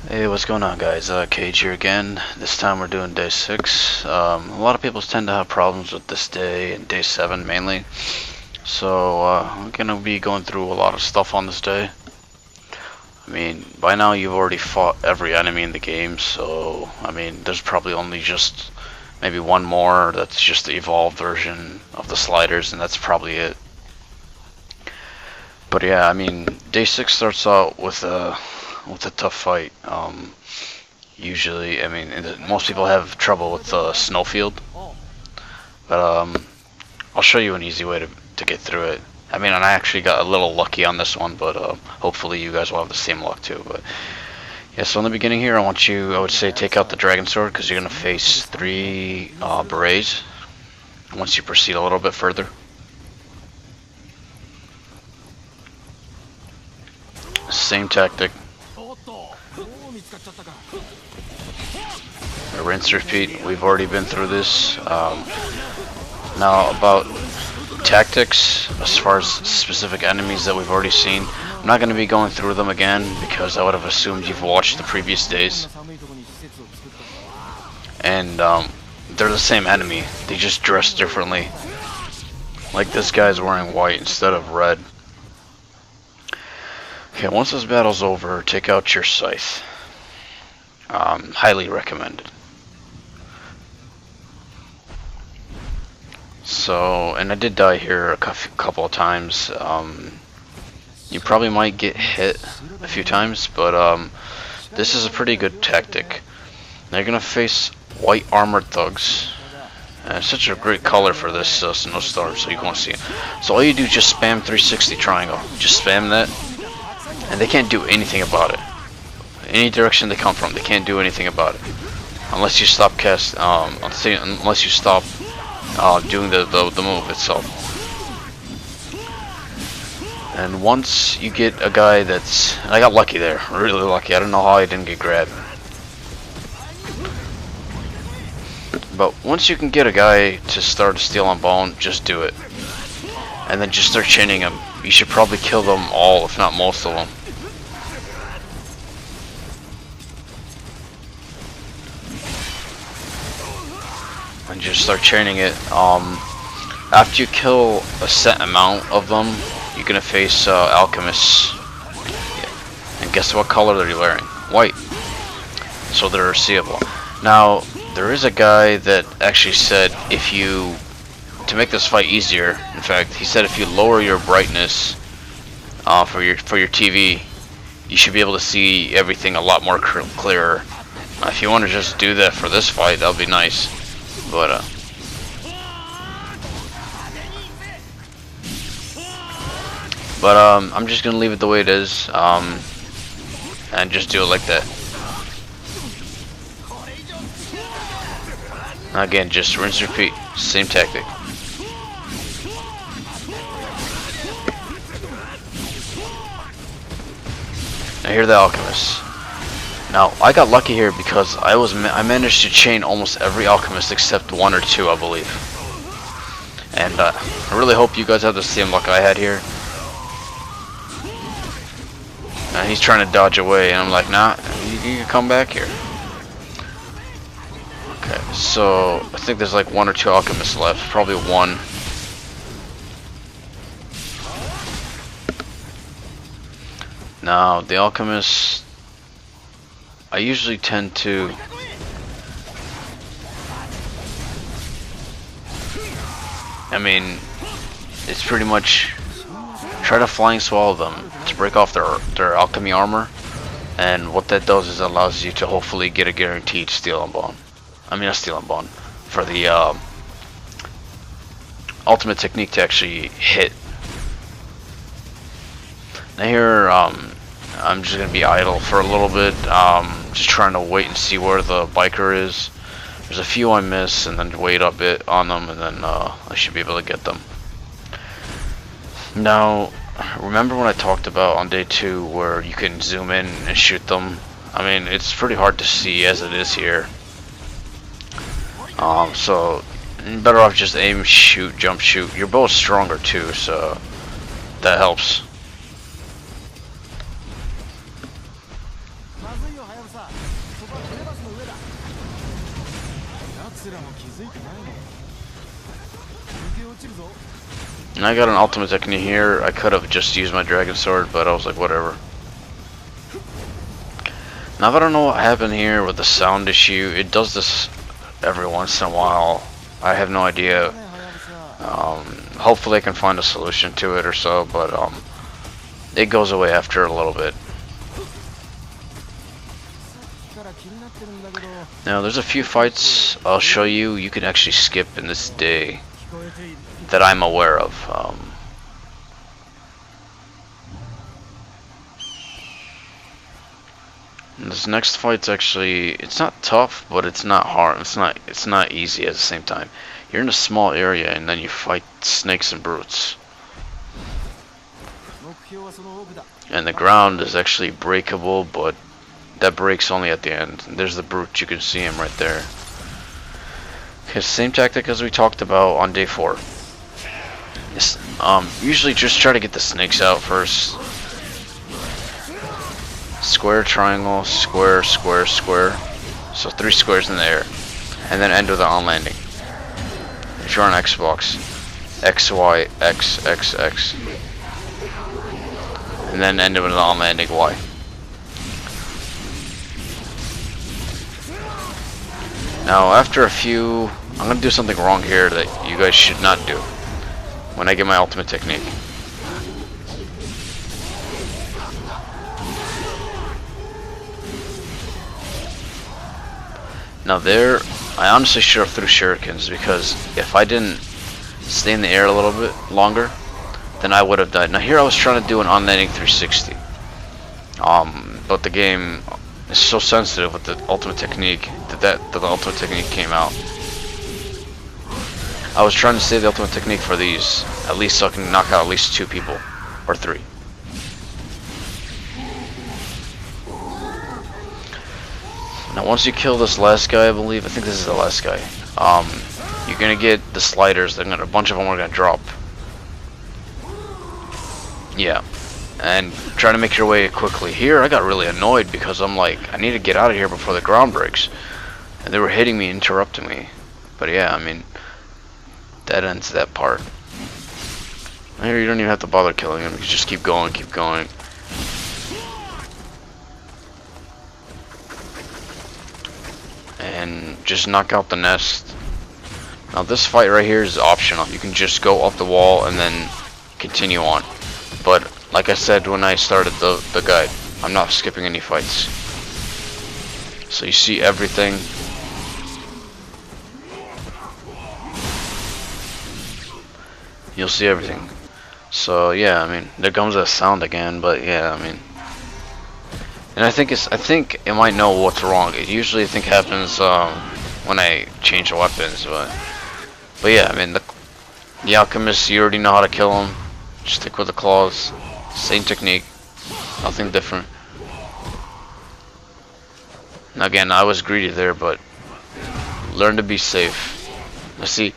Hey, what's going on, guys? Cage here again. This time we're doing day 6. A lot of people tend to have problems with this day and day 7 mainly. So I'm gonna be going through a lot of stuff on this day. I mean, by now you've already fought every enemy in the game, so I mean, there's probably only just maybe one more that's just the evolved version of the sliders, and that's probably it. But yeah, I mean, day 6 starts out with a tough fight. Usually, I mean, most people have trouble with Snowfield, but I'll show you an easy way to get through it. I mean, and I actually got a little lucky on this one, but hopefully you guys will have the same luck too. But yeah, so in the beginning here, I would say take out the dragon sword because you're gonna face 3 berets once you proceed a little bit further. Same tactic. Rinse, repeat. We've already been through this. Now about tactics, as far as specific enemies that we've already seen, I'm not going to be going through them again because I would have assumed you've watched the previous days. And they're the same enemy. They just dress differently. Like this guy's wearing white instead of red. Okay, once this battle's over, take out your scythe. Highly recommended. So, and I did die here a couple of times. You probably might get hit a few times, but this is a pretty good tactic. Now you're gonna face white armored thugs. And it's such a great color for this snowstorm, so you can't see it. So all you do is just spam 360 triangle. Just spam that, and they can't do anything about it. Any direction they come from, they can't do anything about it unless you stop unless you stop doing the move itself. And once you get a guy I got lucky there, really lucky. I don't know how I didn't get grabbed. But once you can get a guy to start Steel and Bone, just do it. And then just start chaining him. You should probably kill them all, if not most of them. And just start chaining it. After you kill a set amount of them, you're gonna face Alchemists. Yeah. And guess what color they're wearing? White. So they're seeable. Now, there is a guy that actually said to make this fight easier, in fact, he said if you lower your brightness for your TV, you should be able to see everything a lot more clearer. If you want to just do that for this fight, that would be nice. But I'm just gonna leave it the way it is, and just do it like that. Again, just rinse, repeat, same tactic. Now here are the Alchemists. Now I got lucky here because I managed to chain almost every Alchemist except 1 or 2, I believe. And I really hope you guys have the same luck I had here. And he's trying to dodge away, and I'm like, nah, you can come back here. Okay, so I think there's like 1 or 2 Alchemists left, probably 1. Now the Alchemists, I usually tend to it's pretty much try to flying swallow them to break off their alchemy armor, and what that does is it allows you to hopefully get a guaranteed Steel and Bone. Not Steel and Bone, for the ultimate technique to actually hit. Now here, I'm just gonna be idle for a little bit, just trying to wait and see where the biker is. There's a few I miss, and then wait a bit on them, and then I should be able to get them. Now, remember when I talked about on day 2 where you can zoom in and shoot them? I mean, it's pretty hard to see as it is here. So better off just aim, shoot, jump, shoot. Your bow's stronger too, so that helps. And I got an ultimate technique here. I could have just used my dragon sword, but I was like, whatever. Now I don't know what happened here with the sound issue. It does this every once in a while. I have no idea. Hopefully I can find a solution to it or so, but it goes away after a little bit. Now there's a few fights I'll show you you can actually skip in this day that I'm aware of. And this next fight's actually, it's not tough, but it's not hard. It's not easy at the same time. You're in a small area and then you fight snakes and brutes. And the ground is actually breakable, but that breaks only at the end. And there's the brute, you can see him right there. Okay, same tactic as we talked about on day 4. Usually just try to get the snakes out first. Square, triangle, square, square, square. So 3 squares in the air. And then end with an on landing. If you're on Xbox, X, Y, X, X, X. And then end with an on landing Y. Now after a few, I'm going to do something wrong here that you guys should not do when I get my ultimate technique. Now there, I honestly should have threw shurikens, because if I didn't stay in the air a little bit longer, then I would have died. Now here I was trying to do an on-landing 360. But the game is so sensitive with the ultimate technique that the ultimate technique came out. I was trying to save the ultimate technique for these, at least so I can knock out at least 2 people, or 3. Now once you kill this last guy, I believe, I think this is the last guy, you're gonna get the sliders. A bunch of them are gonna drop. Yeah, and try to make your way quickly. Here I got really annoyed because I'm like, I need to get out of here before the ground breaks, and they were hitting me, interrupting me. But yeah, I mean, that ends that part. Here you don't even have to bother killing him. You just keep going, keep going. And just knock out the nest. Now this fight right here is optional. You can just go up the wall and then continue on. But like I said when I started the guide, I'm not skipping any fights. So you see everything. You'll see everything. So yeah, I mean, there comes that sound again, but yeah, I mean. And I think it might know what's wrong. It usually I think happens when I change the weapons, but yeah, I mean the Alchemists, you already know how to kill them. Just stick with the claws, same technique, nothing different. And again, I was greedy there, but learn to be safe. Now see,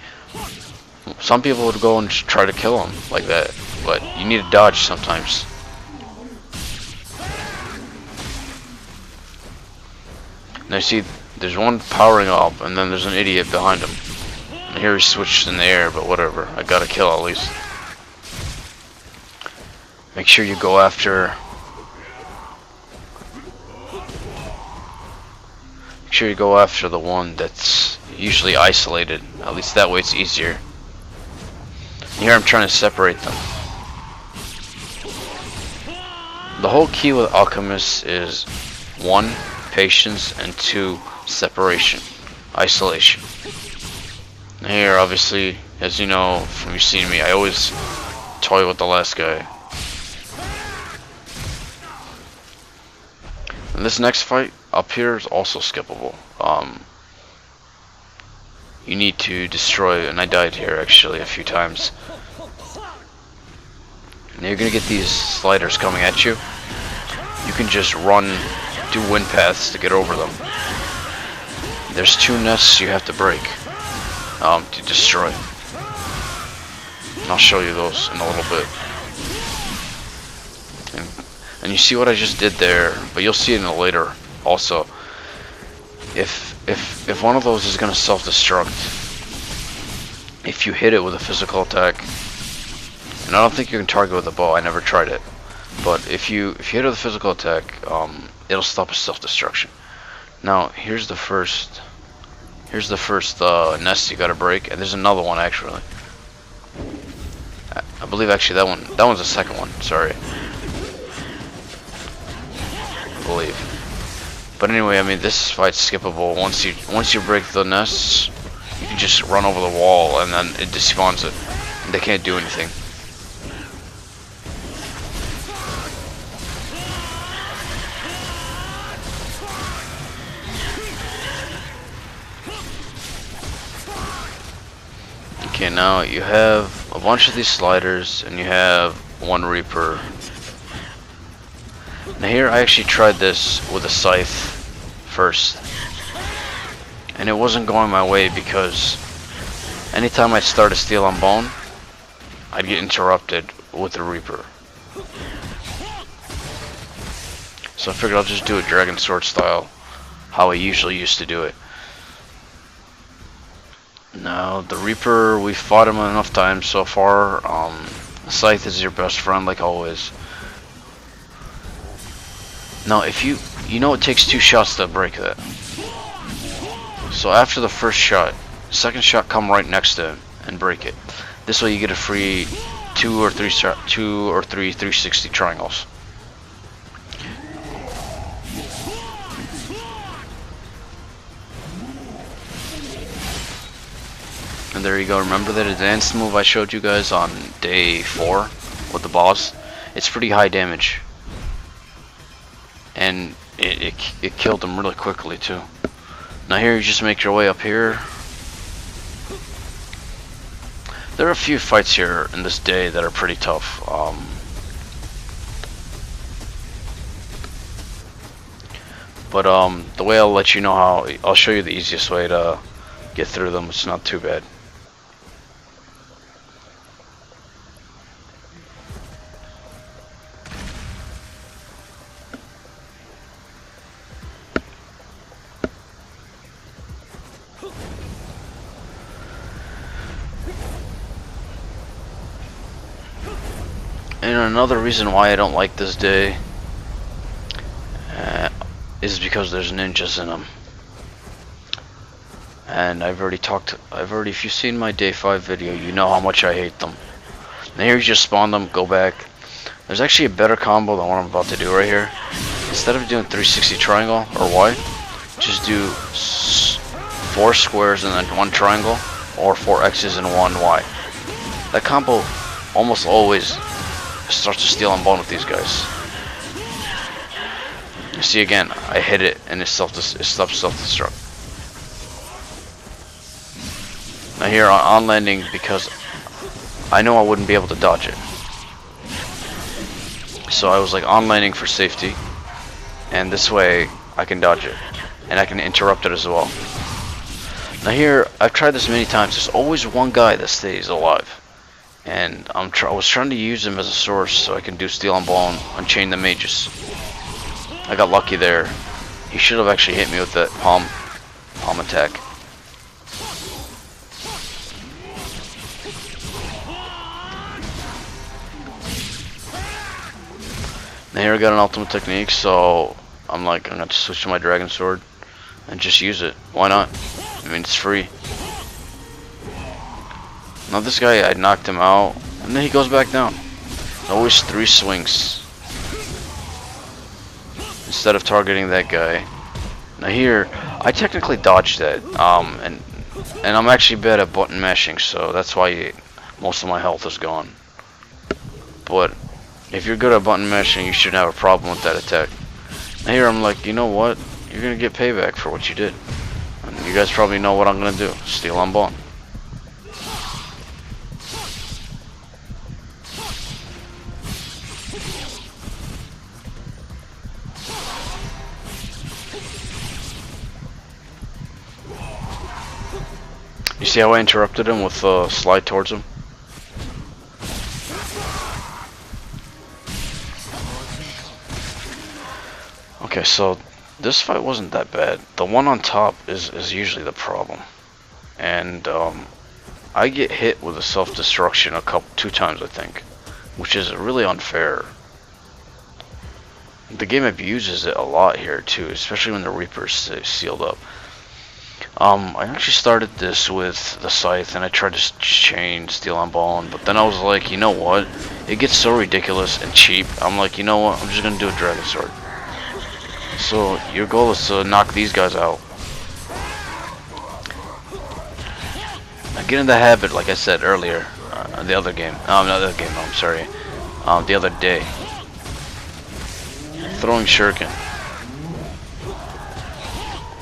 some people would go and try to kill them like that, but you need to dodge sometimes. Now you see, there's one powering up, and then there's an idiot behind him. And here he switched in the air, but whatever. I got a kill at least. Make sure you go after. Make sure you go after the one that's usually isolated. At least that way it's easier. And here I'm trying to separate them. The whole key with Alchemists is 1, patience, and 2, separation, isolation. And here, obviously, as you know from you seeing me, I always toy with the last guy. And this next fight up here is also skippable. You need to destroy, and I died here actually a few times. And you're gonna get these sliders coming at you. You can just run, do wind paths to get over them. There's 2 nests you have to break to destroy. And I'll show you those in a little bit. And you see what I just did there, but you'll see it in a later also. If if one of those is gonna self-destruct, if you hit it with a physical attack, and I don't think you can target with a bow. I never tried it, but if you hit it with a physical attack, it'll stop a self-destruction. Now here's the first nest you gotta break, and there's another one actually. I believe actually that one's the second one. Sorry, I believe. But anyway, I mean this fight's skippable. Once you break the nests, you can just run over the wall, and then it despawns it, and they can't do anything. Okay, now you have a bunch of these sliders, and you have one Reaper. Now here, I actually tried this with a scythe first, and it wasn't going my way because anytime I start a Steel on Bone, I'd get interrupted with the Reaper. So I figured I'll just do it Dragon Sword style, how I usually used to do it. Now the Reaper, we fought him enough times so far. Scythe is your best friend, like always. Now if you know it takes 2 shots to break that. So after the first shot, second shot come right next to him and break it. This way you get a free 2 or 3 360 triangles. And there you go. Remember that advanced move I showed you guys on day 4 with the boss? It's pretty high damage, and it killed him really quickly too. Now here you just make your way up here. There are a few fights here in this day that are pretty tough. But the way I'll let you know how, I'll show you the easiest way to get through them. It's not too bad. And another reason why I don't like this day is because there's ninjas in them. And if you've seen my day 5 video, you know how much I hate them. Now here you just spawn them, go back. There's actually a better combo than what I'm about to do right here. Instead of doing 360 triangle or Y, just do 4 squares and then 1 triangle, or 4 X's and 1 Y. That combo almost always starts to Steel on Bone with these guys. You see again, I hit it and it stops self-destruct. Now here on landing, because I know I wouldn't be able to dodge it, so I was like on landing for safety, and this way I can dodge it and I can interrupt it as well. Now here, I've tried this many times. There's always one guy that stays alive, and I was trying to use him as a source so I can do Steel on Bone, unchain the mages. I got lucky there. He should have actually hit me with that palm attack. Now here I got an ultimate technique, so I'm gonna switch to my Dragon Sword and just use it. Why not? I mean, it's free. Now this guy, I knocked him out, and then he goes back down. Always 3 swings instead of targeting that guy. Now here, I technically dodged that, and I'm actually bad at button mashing, so that's why most of my health is gone. But if you're good at button mashing, you shouldn't have a problem with that attack. Now here I'm like, you know what? You're gonna get payback for what you did. And you guys probably know what I'm gonna do. Steel on Bone. You see how I interrupted him with slide towards him? Okay, so This fight wasn't that bad. The one on top is usually the problem. And I get hit with a self-destruction two times, I think, which is really unfair. The game abuses it a lot here too, especially when the Reaper's sealed up. I actually started this with the Scythe, and I tried to chain Steel on Bone, but then I was like, you know what? It gets so ridiculous and cheap. I'm like, you know what? I'm just gonna do a Dragon Sword. So your goal is to knock these guys out. Now get in the habit, like I said earlier, the other game. Not the other game. I'm sorry. The other day. Throwing shuriken.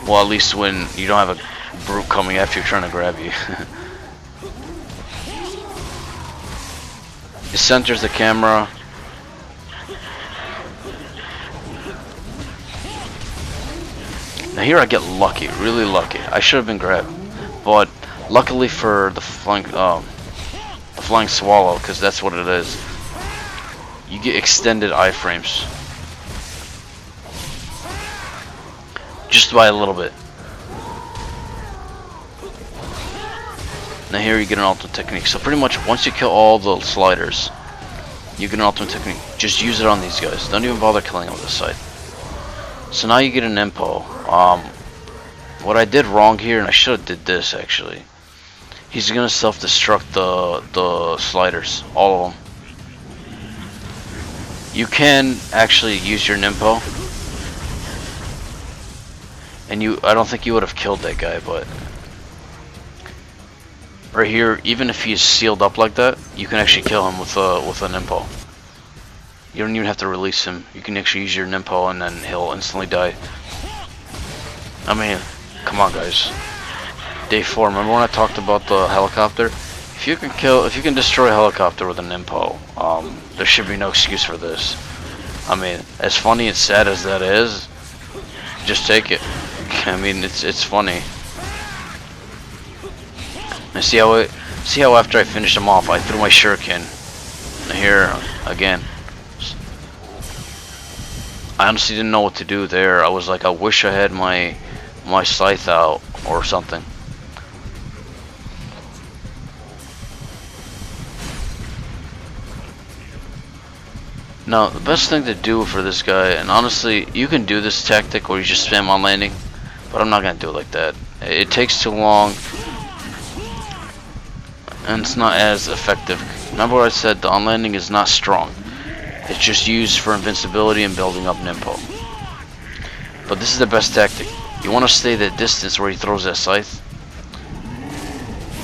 Well, at least when you don't have a brute coming after you trying to grab you. It centers the camera. Now here I get lucky, really lucky. I should have been grabbed, but luckily for the flying swallow, because that's what it is. You get extended iframes. Just by a little bit. Now here you get an ultimate technique. So pretty much once you kill all the sliders, you get an ultimate technique. Just use it on these guys. Don't even bother killing them with the scythe. So now you get an impo. What I did wrong here, and I should have did this actually. He's gonna self-destruct the sliders, all of them. You can actually use your Nimpo. And I don't think you would have killed that guy, but right here, even if he's sealed up like that, you can actually kill him with a Nimpo. You don't even have to release him. You can actually use your Nimpo, and then he'll instantly die. I mean, come on, guys. Day 4. Remember when I talked about the helicopter? If you can destroy a helicopter with a Nimpo, there should be no excuse for this. I mean, as funny and sad as that is, just take it. I mean, it's funny. And see how after I finished him off, I threw my shuriken. Here again. I honestly didn't know what to do there. I was like, I wish I had my scythe out or something. Now, the best thing to do for this guy, and honestly, you can do this tactic where you just spam on landing, but I'm not going to do it like that. It takes too long, and it's not as effective. Remember what I said, the on landing is not strong. It's just used for invincibility and building up Nimpo. But this is the best tactic. You want to stay that distance where he throws that scythe,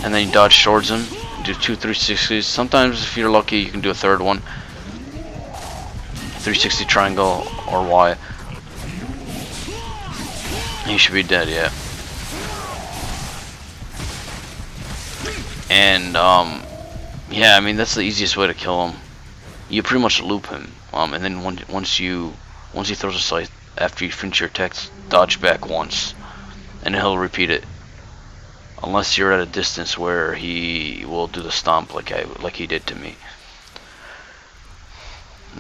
and then you dodge towards him, do 2 360s. Sometimes if you're lucky you can do a third one. 360 triangle or Y. He should be dead, yeah. And yeah, I mean that's the easiest way to kill him. You pretty much loop him, and then once he throws a scythe, after you finish your attacks, dodge back once, and he'll repeat it. Unless you're at a distance where he will do the stomp like he did to me.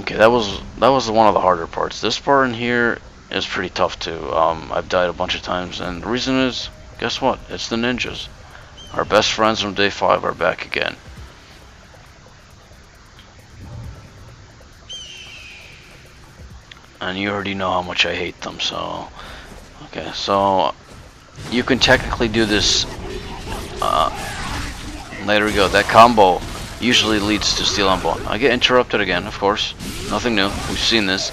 Okay, that was one of the harder parts. This part in here is pretty tough too. I've died a bunch of times, and the reason is, guess what? It's the ninjas. Our best friends from day 5 are back again. And you already know how much I hate them, so... Okay, so... You can technically do this... there we go, that combo usually leads to Steel on Bone. I get interrupted again, of course. Nothing new, we've seen this.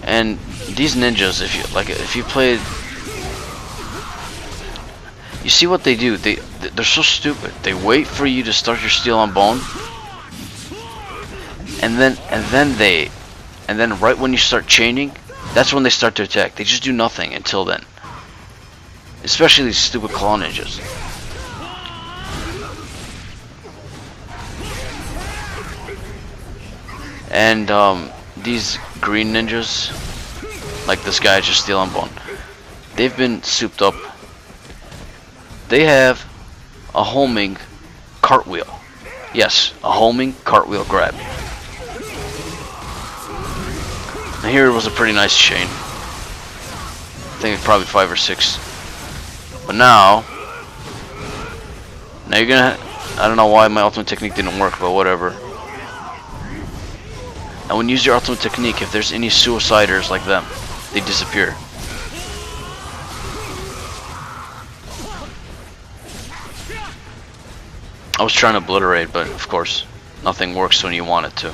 And these ninjas, if you played... You see what they do, they're so stupid. They wait for you to start your Steel on Bone, and then right when you start chaining, that's when they start to attack. They just do nothing until then. Especially these stupid claw ninjas. And these green ninjas, like this guy just Steel on Bone, they've been souped up. They have a homing cartwheel. Yes, a homing cartwheel grab. And here was a pretty nice chain. I think it's probably 5 or 6. But now you're gonna. I don't know why my ultimate technique didn't work, but whatever. And when you use your ultimate technique, if there's any suiciders like them, they disappear. I was trying to obliterate, but of course, nothing works when you want it to.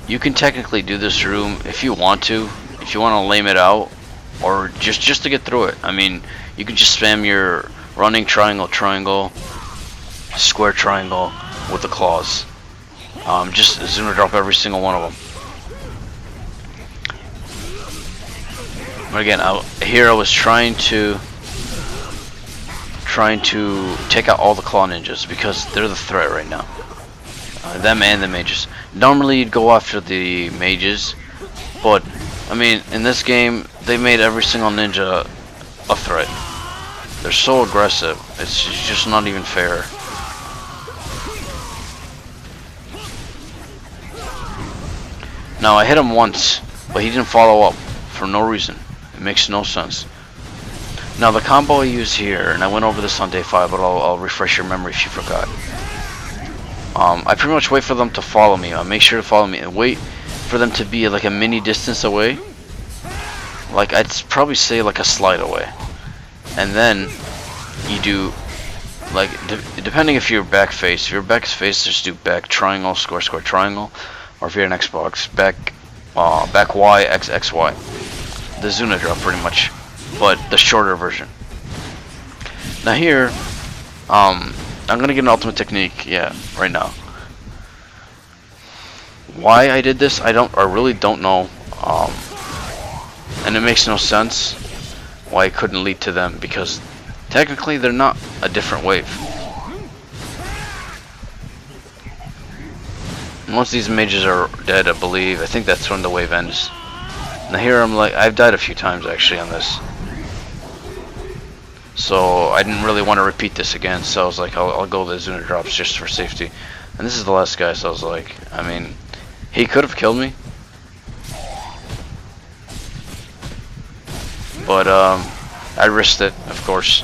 You can technically do this room if you want to lame it out, or just to get through it. I mean, you can just spam your running triangle, square triangle with the claws. Just zoom or drop every single one of them. But again, here I was trying to take out all the claw ninjas because they're the threat right now. Them and the mages. Normally you'd go after the mages, but I mean, in this game they made every single ninja a threat. They're so aggressive, it's just not even fair. Now I hit him once, but he didn't follow up for no reason. It makes no sense. Now the combo I use here, and I went over this on day 5, but I'll refresh your memory if you forgot. I pretty much wait for them to follow me. I make sure to follow me and wait for them to be like a mini distance away. Like I'd probably say like a slide away. And then you do like depending if you're back face. If you're back face, just do back triangle, square triangle, or if you're an Xbox, back Y, X Y. The Zuna drop pretty much, but the shorter version. Now here, I'm gonna get an ultimate technique, yeah, right now. Why I did this, I really don't know, and it makes no sense why it couldn't lead to them, because technically they're not a different wave. And once these mages are dead, I believe, I think that's when the wave ends. Now here I'm like, I've died a few times actually on this. So I didn't really want to repeat this again, so I was like, I'll go the Zuna drops just for safety. And this is the last guy, so I was like, I mean, he could have killed me. But I risked it, of course.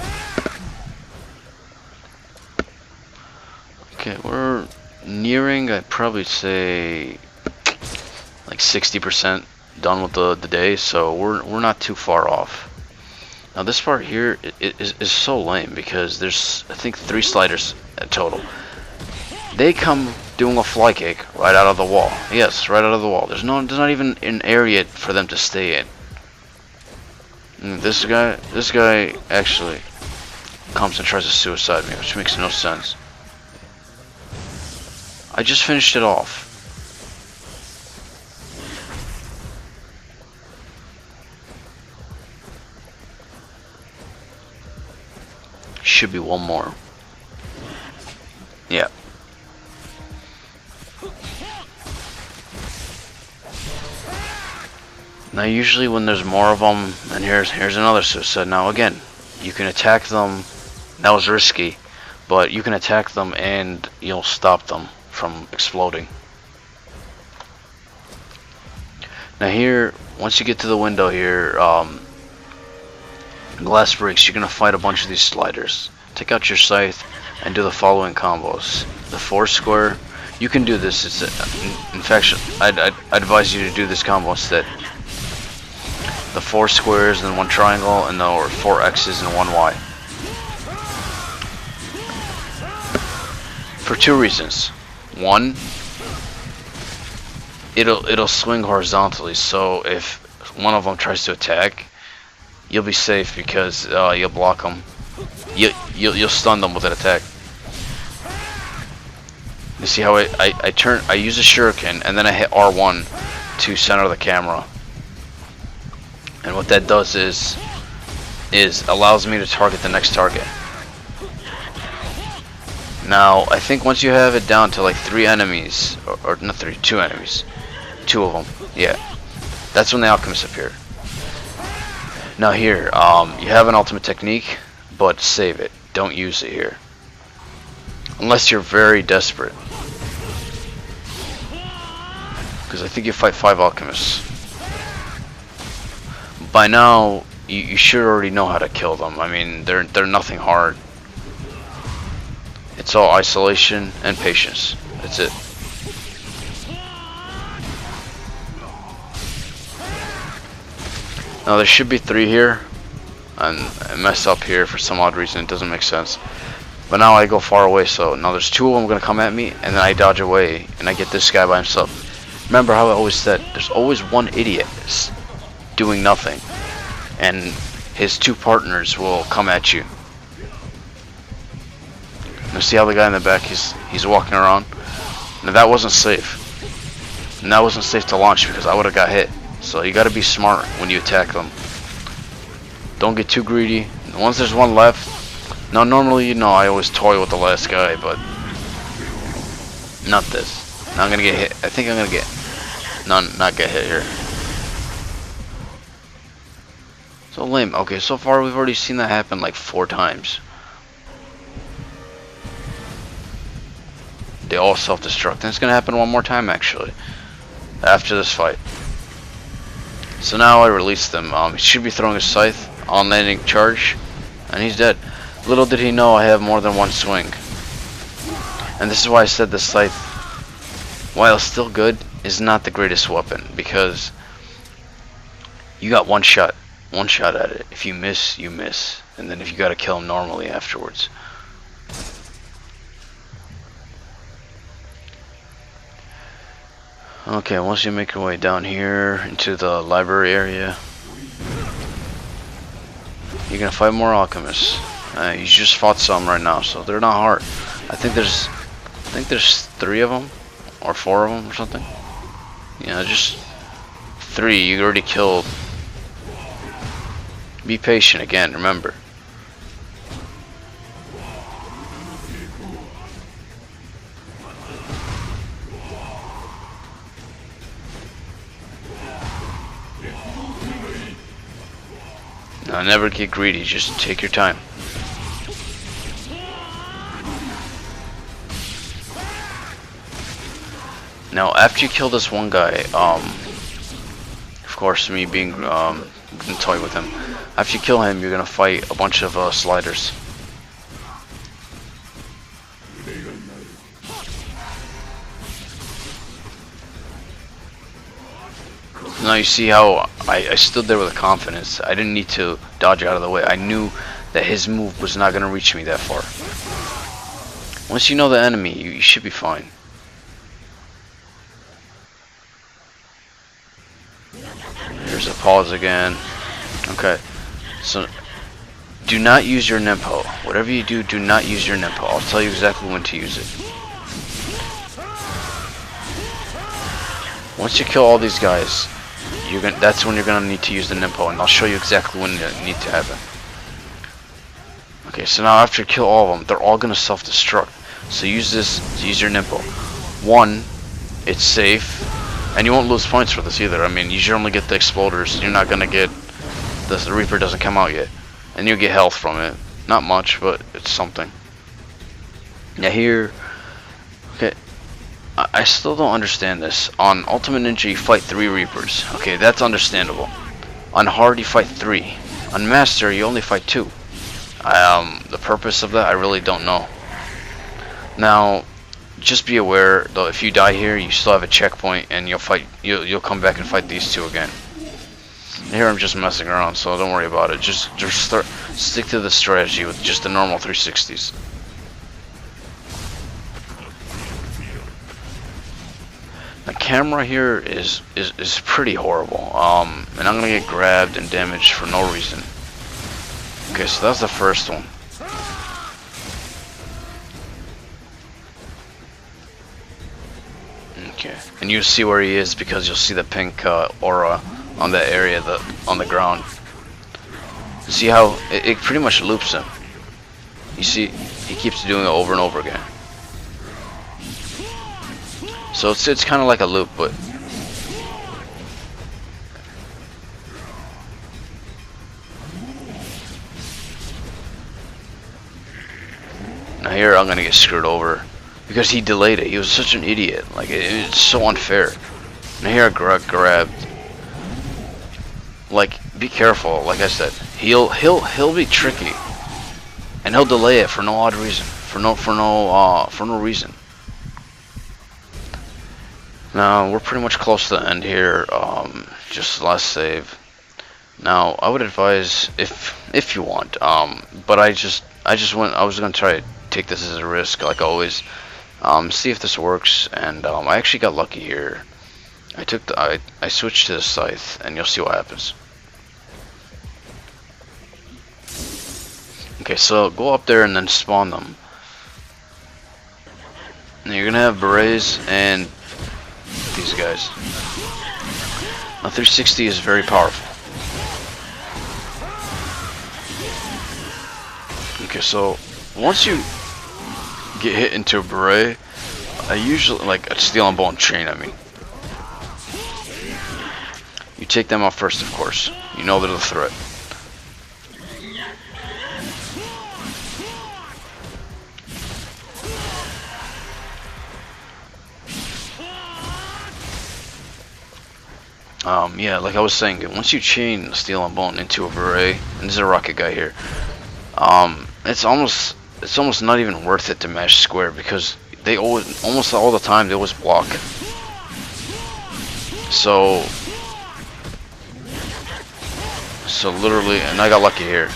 Okay, we're nearing, I'd probably say like 60% done with the day, so we're not too far off. Now this part here is so lame because there's I think 3 sliders total. They come doing a fly kick right out of the wall. Yes, right out of the wall. There's not even an area for them to stay in. And this guy actually comes and tries to suicide me, which makes no sense. I just finished it off. Should be one more. Yeah. Now usually when there's more of them, and here's another suicide. Now again, you can attack them. That was risky, but you can attack them and you'll stop them from exploding. Now here, once you get to the window here, glass breaks, you're gonna fight a bunch of these sliders. Take out your scythe and do the following combos. The 4 square, you can do this. It's in fact, I'd advise you to do this combo instead. The 4 squares and 1 triangle, and or 4 X's and 1 Y. For 2 reasons. One, it'll swing horizontally, so if one of them tries to attack, you'll be safe because you'll block them. You'll stun them with an attack. You see how I use a shuriken and then I hit R1 to center the camera. And what that does is allows me to target the next target. Now I think once you have it down to like 3 enemies, or not 3, 2 enemies, 2 of them, yeah, that's when the alchemists appear. Now here, you have an ultimate technique, but save it. Don't use it here. Unless you're very desperate. Because I think you fight 5 alchemists. By now, you should already know how to kill them. I mean, they're nothing hard. It's all isolation and patience. That's it. Now there should be 3 here, and I messed up here for some odd reason. It doesn't make sense. But now I go far away, so now there's 2 of them gonna come at me, and then I dodge away, and I get this guy by himself. Remember how I always said, there's always one idiot doing nothing, and his 2 partners will come at you. Now see how the guy in the back, he's walking around? Now that wasn't safe. And that wasn't safe to launch because I would have got hit. So you gotta be smart when you attack them. Don't get too greedy. Once there's one left, now normally, you know, I always toy with the last guy, but not this. Now I'm gonna get hit. I think I'm gonna get not get hit here. So lame. Okay, so far we've already seen that happen like 4 times. They all self-destruct, and it's gonna happen one more time actually after this fight. So now I release them. He should be throwing a scythe on landing charge, and he's dead. Little did he know I have more than one swing. And this is why I said the scythe, while still good, is not the greatest weapon, because you got one shot at it. If you miss, you miss, and then if you gotta kill him normally afterwards. Okay, once you make your way down here into the library area, you're gonna fight more alchemists. You just fought some right now, so they're not hard. I think there's 3 of them, or 4 of them, or something. Yeah, just 3. You already killed. Be patient again. Remember. Now, never get greedy, just take your time. Now, after you kill this one guy, of course, me being gonna toy with him. After you kill him, you're gonna fight a bunch of sliders. Now you see how I stood there with a confidence. I didn't need to dodge out of the way. I knew that his move was not going to reach me that far. Once you know the enemy, you should be fine. Here's a pause again. Okay, so do not use your Nimpo. Whatever you do, do not use your Nimpo. I'll tell you exactly when to use it. Once you kill all these guys, that's when you're gonna need to use the Nimpo, and I'll show you exactly when you need to have it. Okay, so now after you kill all of them, they're all gonna self-destruct. So use this to use your Nimpo. 1, it's safe, and you won't lose points for this either. I mean, you should only get the exploders. You're not gonna get the Reaper doesn't come out yet, and you'll get health from it. Not much, but it's something. Now here, okay. I still don't understand this. On Ultimate Ninja you fight 3 Reapers. Okay, that's understandable. On Hard you fight 3. On Master you only fight 2. The purpose of that I really don't know. Now, just be aware though, if you die here you still have a checkpoint and you'll come back and fight these 2 again. Here I'm just messing around, so don't worry about it. Just stick to the strategy with just the normal 360s. The camera here is pretty horrible, and I'm gonna get grabbed and damaged for no reason. Okay, so that's the first one. Okay, and you see where he is because you'll see the pink aura on that area, on the ground. See how it pretty much loops him. You see, he keeps doing it over and over again. So it's kind of like a loop, but Now here I'm gonna get screwed over because he delayed it. He was such an idiot. Like it's so unfair. Now here I grabbed. Like be careful. Like I said, he'll be tricky, and he'll delay it for no odd reason. For no reason. Now we're pretty much close to the end here. Just last save. Now I would advise if you want. But I was gonna try to take this as a risk, like always. See if this works, and I actually got lucky here. I switched to the scythe, and you'll see what happens. Okay, so go up there and then spawn them. Now you're gonna have berets and these guys. Now 360 is very powerful. Okay, so once you get hit into a beret, I usually like a steel and bone chain. I mean, you take them out first, of course. You know they're the threat. Yeah, like I was saying, once you chain steel and bone into a beret, and there's a rocket guy here, it's almost not even worth it to mash square because they almost all the time they always block. So literally, and I got lucky here.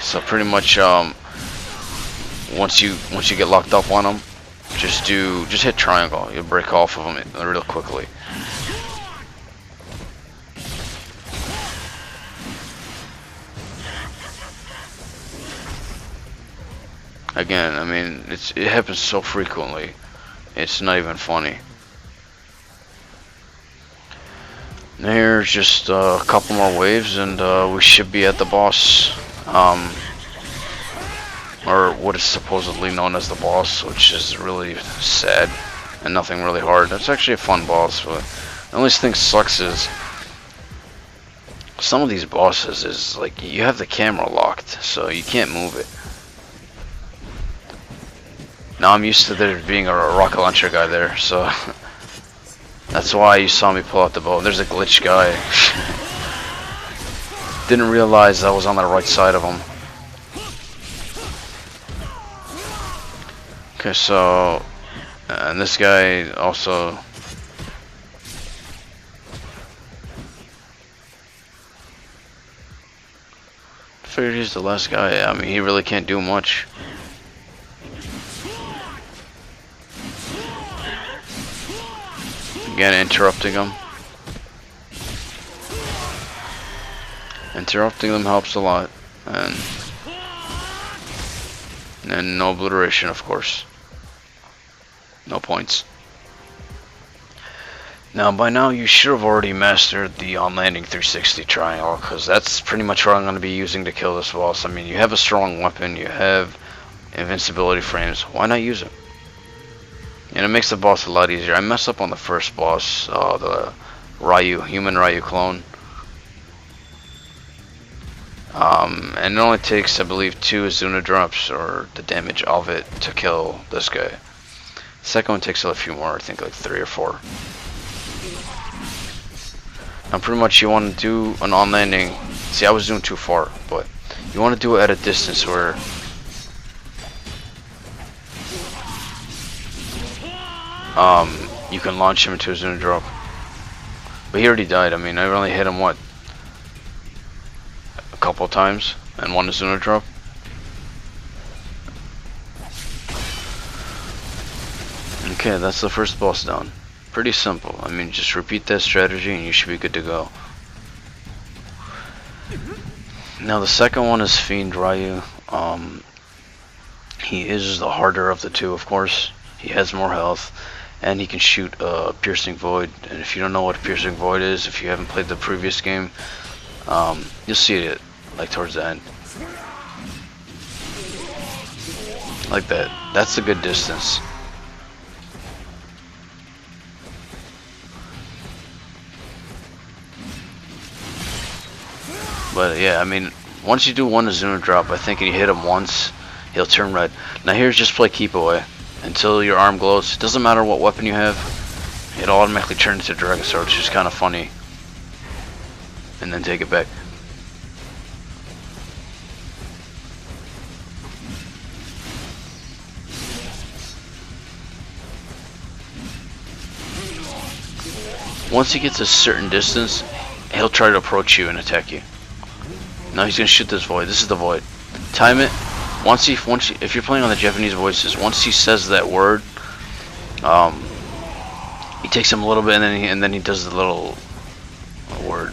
So pretty much, once you get locked up on them, just hit triangle. You'll break off of them real quickly. Again, I mean, it happens so frequently, it's not even funny. Now here's just a couple more waves, and we should be at the boss, or what is supposedly known as the boss, which is really sad and nothing really hard. It's actually a fun boss, but the only thing sucks is some of these bosses is like you have the camera locked, so you can't move it. Now I'm used to there being a rocket launcher guy there, so that's why you saw me pull out the bow. There's a glitch guy. Didn't realize I was on the right side of him. Okay, so and this guy also. Figured he's the last guy. I mean, he really can't do much. Again, interrupting them. Interrupting them helps a lot, and no obliteration, of course. No points. Now, by now, you should have already mastered the on-landing 360 triangle, because that's pretty much what I'm going to be using to kill this boss. I mean, you have a strong weapon, you have invincibility frames. Why not use it? And it makes the boss a lot easier. I messed up on the first boss, the human Ryu clone. And it only takes, I believe, 2 Azuna drops, or the damage of it, to kill this guy. The second one takes a few more, I think like 3 or 4. Now pretty much you want to do an on-landing. See, I was doing too far, but you want to do it at a distance where you can launch him into a Azuna drop. But he already died. I mean, I only hit him, what, a couple of times, and 1 Azuna drop. Okay, that's the first boss down. Pretty simple. I mean, just repeat that strategy and you should be good to go. Now the second one is Fiend Ryu. He is the harder of the two, of course. He has more health, and he can shoot a Piercing Void. And if you don't know what a Piercing Void is, if you haven't played the previous game, you'll see it like towards the end. Like that. That's a good distance. But yeah, I mean, once you do one Azuna drop, I think you hit him once, he'll turn red. Now here's just play keep away until your arm glows. It doesn't matter what weapon you have, it'll automatically turn into Dragon Sword, which is kind of funny. And then take it back. Once he gets a certain distance, he'll try to approach you and attack you. Now he's gonna shoot this void. This is the void. Time it. If you're playing on the Japanese voices, once he says that word, he takes him a little bit, and then he does the little word,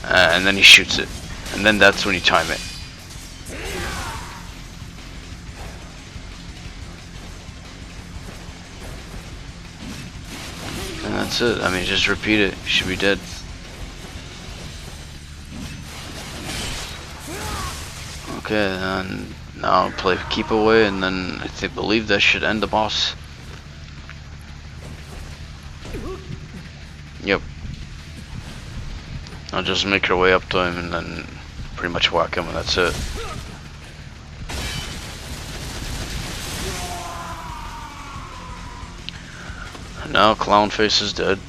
and then he shoots it, and then that's when you time it. And that's it. I mean, just repeat it. You should be dead. Okay, and now play keep away, and then I believe that should end the boss. Yep. I'll just make your way up to him and then pretty much whack him, and that's it. Now Clown Face is dead.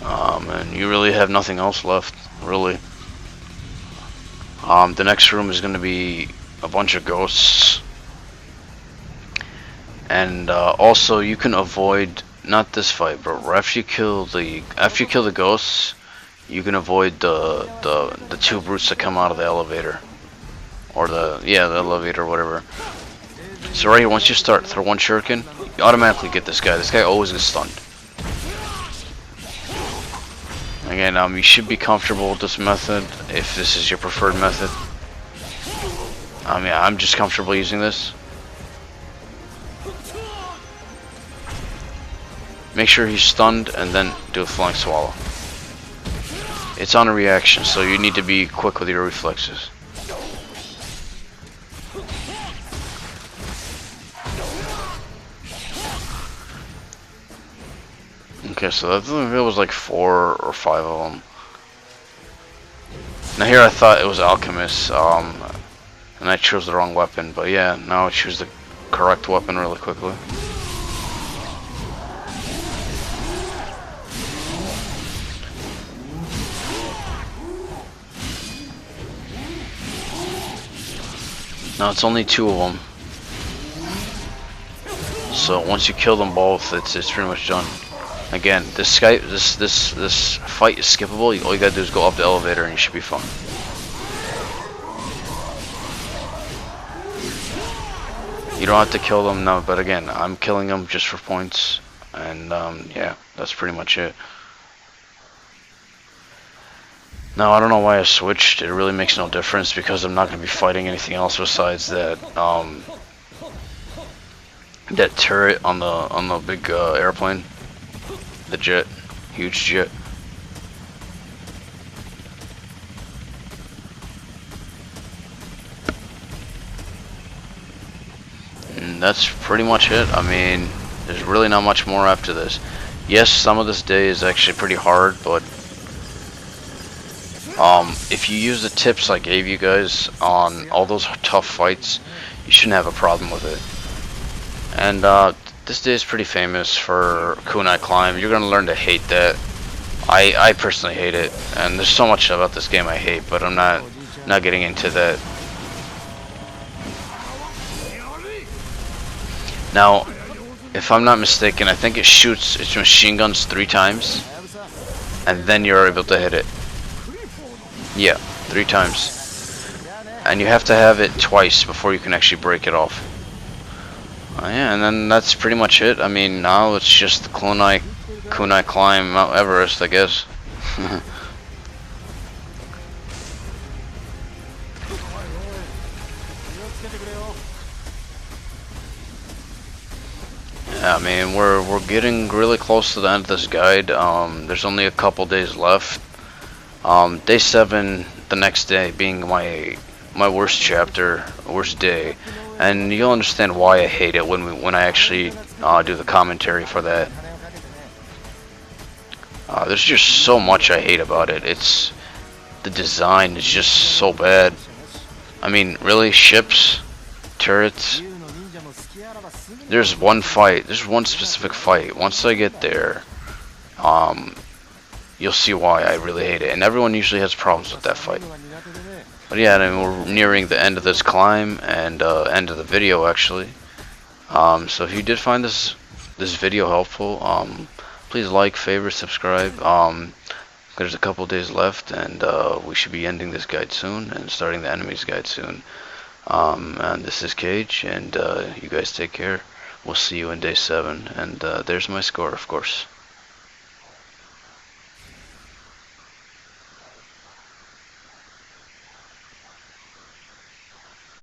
And you really have nothing else left, really. The next room is going to be a bunch of ghosts. And also you can avoid, not this fight, but after you kill the ghosts, you can avoid the two brutes that come out of the elevator. Or the elevator or whatever. So right here, once you start, throw one shuriken, you automatically get this guy. This guy always gets stunned. Again, you should be comfortable with this method if this is your preferred method. Yeah, I'm just comfortable using this. Make sure he's stunned and then do a flying swallow. It's on a reaction, so you need to be quick with your reflexes. Okay, so I think it was like 4 or 5 of them. Now here I thought it was Alchemists, and I chose the wrong weapon, but yeah, now I choose the correct weapon really quickly. Now it's only 2 of them. So once you kill them both, it's pretty much done. Again, this fight is skippable. All you gotta do is go up the elevator and you should be fine. You don't have to kill them now, but again, I'm killing them just for points, and yeah, that's pretty much it. Now I don't know why I switched. It really makes no difference because I'm not gonna be fighting anything else besides that that turret on the big airplane. The jet, huge jet. And that's pretty much it. I mean, there's really not much more after this. Yes, some of this day is actually pretty hard, but if you use the tips I gave you guys on all those tough fights, you shouldn't have a problem with it. And this day is pretty famous for kunai climb. You're gonna learn to hate that. I personally hate it, and there's so much about this game I hate, but I'm not getting into that. Now, if I'm not mistaken, I think it shoots its machine guns 3 times, and then you're able to hit it. Yeah, 3 times, and you have to have it twice before you can actually break it off. Yeah, and then that's pretty much it. I mean, now it's just the kunai climb Mount Everest, I guess. Yeah, I mean, we're getting really close to the end of this guide. There's only a couple days left. Day 7, the next day being my worst chapter, worst day. And you'll understand why I hate it when I actually do the commentary for that. There's just so much I hate about it. The design is just so bad. I mean, really, ships, turrets. There's one fight. There's one specific fight. Once I get there, you'll see why I really hate it. And everyone usually has problems with that fight. But yeah, I mean, we're nearing the end of this climb and end of the video actually. So if you did find this video helpful, please like, favorite, subscribe. There's a couple days left, and we should be ending this guide soon and starting the enemies guide soon. And this is Cage, and you guys take care. We'll see you in day 7, and there's my score, of course.